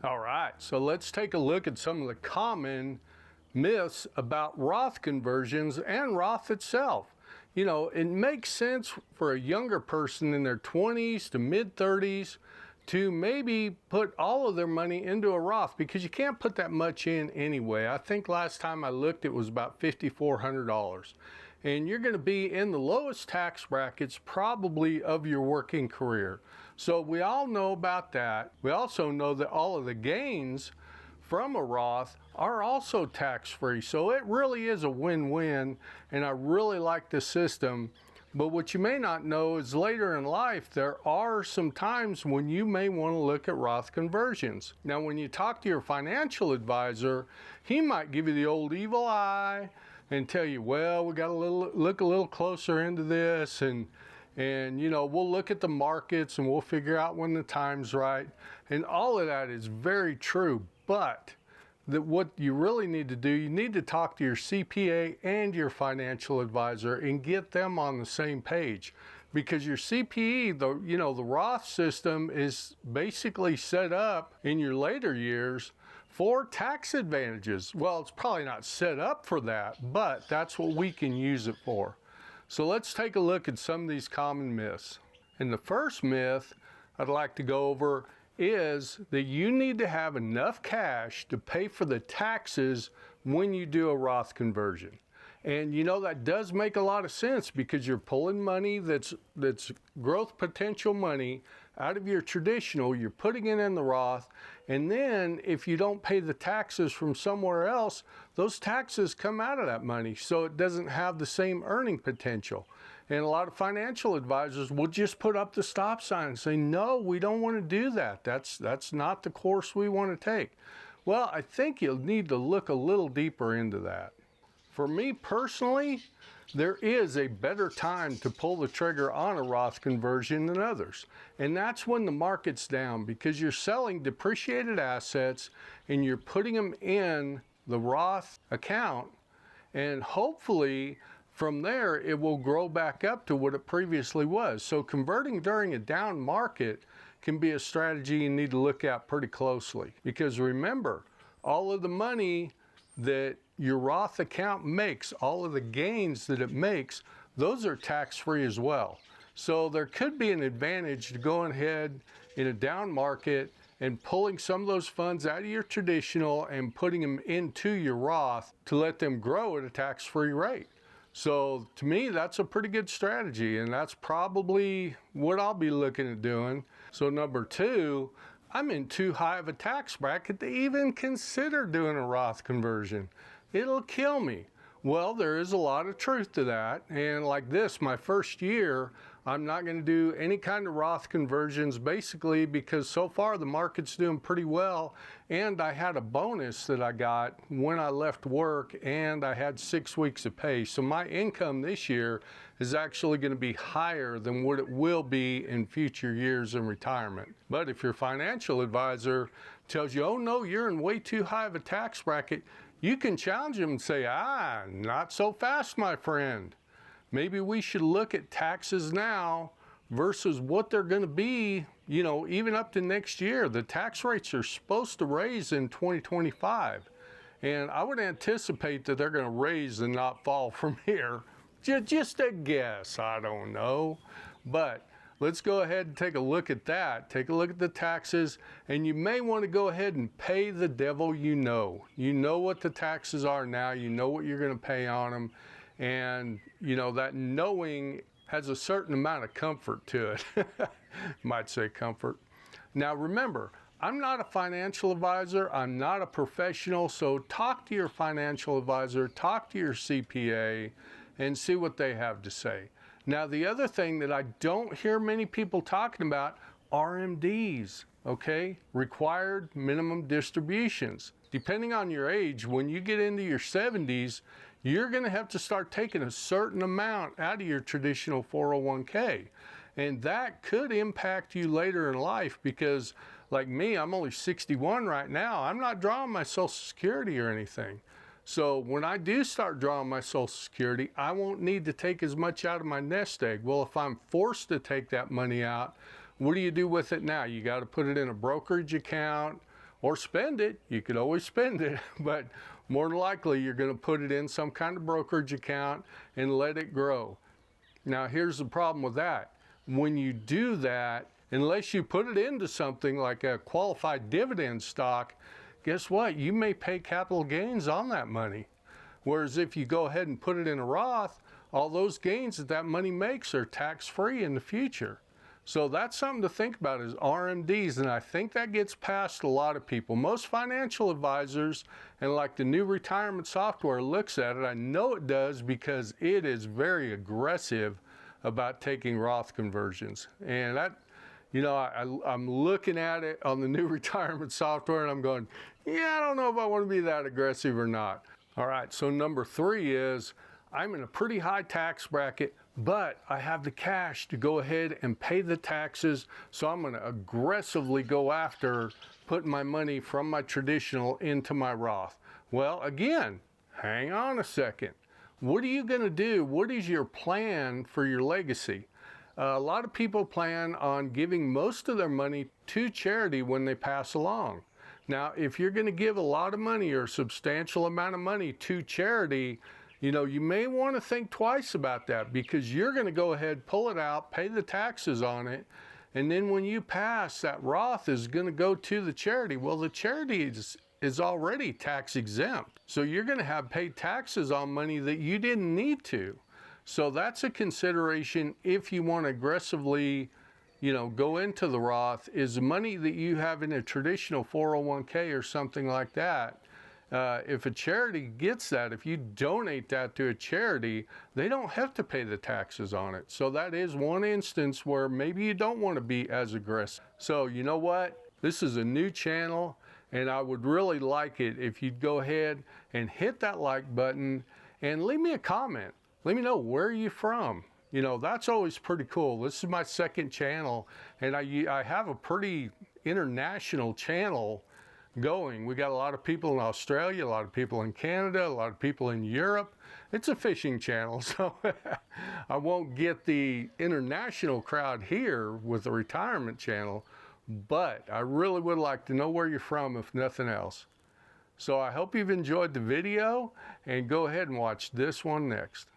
All right, so let's take a look at some of the common myths about Roth conversions and Roth itself. You know, it makes sense for a younger person in their 20s to mid 30s to maybe put all of their money into a Roth because you can't put that much in anyway. I think last time I looked it was about $5,400. And you're going to be in the lowest tax brackets probably of your working career. So we all know about that. We also know that all of the gains from a Roth are also tax-free. So it really is a win-win, and I really like the system. But what you may not know is later in life, there are some times when you may want to look at Roth conversions. Now, when you talk to your financial advisor, he might give you the old evil eye and tell you, well, we got to look a little closer into this, and you know, we'll look at the markets and we'll figure out when the time's right. And all of that is very true, but what you really need to do, you need to talk to your CPA and your financial advisor and get them on the same page. Because your CPE, the Roth system is basically set up in your later years for tax advantages. Well, it's probably not set up for that, but that's what we can use it for. So let's take a look at some of these common myths. And the first myth I'd like to go over is that you need to have enough cash to pay for the taxes when you do a Roth conversion. And you know, that does make a lot of sense because you're pulling money that's growth potential money out of your traditional, you're putting it in the Roth, and then if you don't pay the taxes from somewhere else, those taxes come out of that money, so it doesn't have the same earning potential. And a lot of financial advisors will just put up the stop sign and say, no, we don't want to do that. That's not the course we want to take. Well, I think you'll need to look a little deeper into that. For me personally, there is a better time to pull the trigger on a Roth conversion than others. And that's when the market's down, because you're selling depreciated assets and you're putting them in the Roth account, and hopefully from there it will grow back up to what it previously was. So converting during a down market can be a strategy you need to look at pretty closely. Because remember, all of the money that your Roth account makes, all of the gains that it makes, those are tax-free as well. So there could be an advantage to going ahead in a down market and pulling some of those funds out of your traditional and putting them into your Roth to let them grow at a tax-free rate. So to me, that's a pretty good strategy, and that's probably what I'll be looking at doing. So number two, I'm in too high of a tax bracket to even consider doing a Roth conversion. It'll kill me. Well, there is a lot of truth to that. And like this, my first year, I'm not going to do any kind of Roth conversions, basically because so far the market's doing pretty well. And I had a bonus that I got when I left work, and I had 6 weeks of pay. So my income this year is actually going to be higher than what it will be in future years in retirement. But if your financial advisor tells you, oh no, you're in way too high of a tax bracket, you can challenge them and say, not so fast, my friend. Maybe we should look at taxes now versus what they're going to be, even up to next year. The tax rates are supposed to raise in 2025. And I would anticipate that they're going to raise and not fall from here. Just a guess, I don't know. But let's go ahead and take a look at that. Take a look at the taxes, and you may want to go ahead and pay the devil you know. You know what the taxes are now. You know what you're going to pay on them. And, that knowing has a certain amount of comfort to it. Might say comfort. Now, remember, I'm not a financial advisor. I'm not a professional. So talk to your financial advisor, talk to your CPA, and see what they have to say. Now, the other thing that I don't hear many people talking about, RMDs, okay? Required minimum distributions. Depending on your age, when you get into your 70s, you're going to have to start taking a certain amount out of your traditional 401k. And that could impact you later in life because, like me, I'm only 61 right now. I'm not drawing my Social Security or anything. So when I do start drawing my Social Security, I won't need to take as much out of my nest egg. Well, if I'm forced to take that money out, what do you do with it now? You got to put it in a brokerage account, or spend it. You could always spend it, but more than likely you're going to put it in some kind of brokerage account and let it grow. Now here's the problem with that. When you do that, unless you put it into something like a qualified dividend stock, guess what? You may pay capital gains on that money. Whereas if you go ahead and put it in a Roth, all those gains that money makes are tax-free in the future. So that's something to think about, is RMDs, and I think that gets past a lot of people. Most financial advisors and like the new retirement software looks at it. I know it does because it is very aggressive about taking Roth conversions. And that, you know, I'm looking at it on the new retirement software and I'm going, yeah, I don't know if I want to be that aggressive or not. All right, so number 3 is I'm in a pretty high tax bracket, but I have the cash to go ahead and pay the taxes, so I'm going to aggressively go after putting my money from my traditional into my Roth. Well, again, hang on a second. What are you going to do? What is your plan for your legacy? A lot of people plan on giving most of their money to charity when they pass along. Now, if you're going to give a lot of money or a substantial amount of money to charity, you know, you may want to think twice about that, because you're going to go ahead, pull it out, pay the taxes on it, and then when you pass, that Roth is going to go to the charity. Well, the charity is already tax exempt, so you're going to have paid taxes on money that you didn't need to. So that's a consideration if you want to aggressively, you know, go into the Roth, is money that you have in a traditional 401k or something like that. If a charity gets that, if you donate that to a charity, they don't have to pay the taxes on it. So that is one instance where maybe you don't want to be as aggressive. So you know what? This is a new channel, and I would really like it if you'd go ahead and hit that like button and leave me a comment. Let me know where you're from. You know, that's always pretty cool. This is my second channel, and I have a pretty international channel going. We got a lot of people in Australia, a lot of people in Canada, a lot of people in Europe. It's a fishing channel, so I won't get the international crowd here with the retirement channel, but I really would like to know where you're from, if nothing else. So I hope you've enjoyed the video, and go ahead and watch this one next.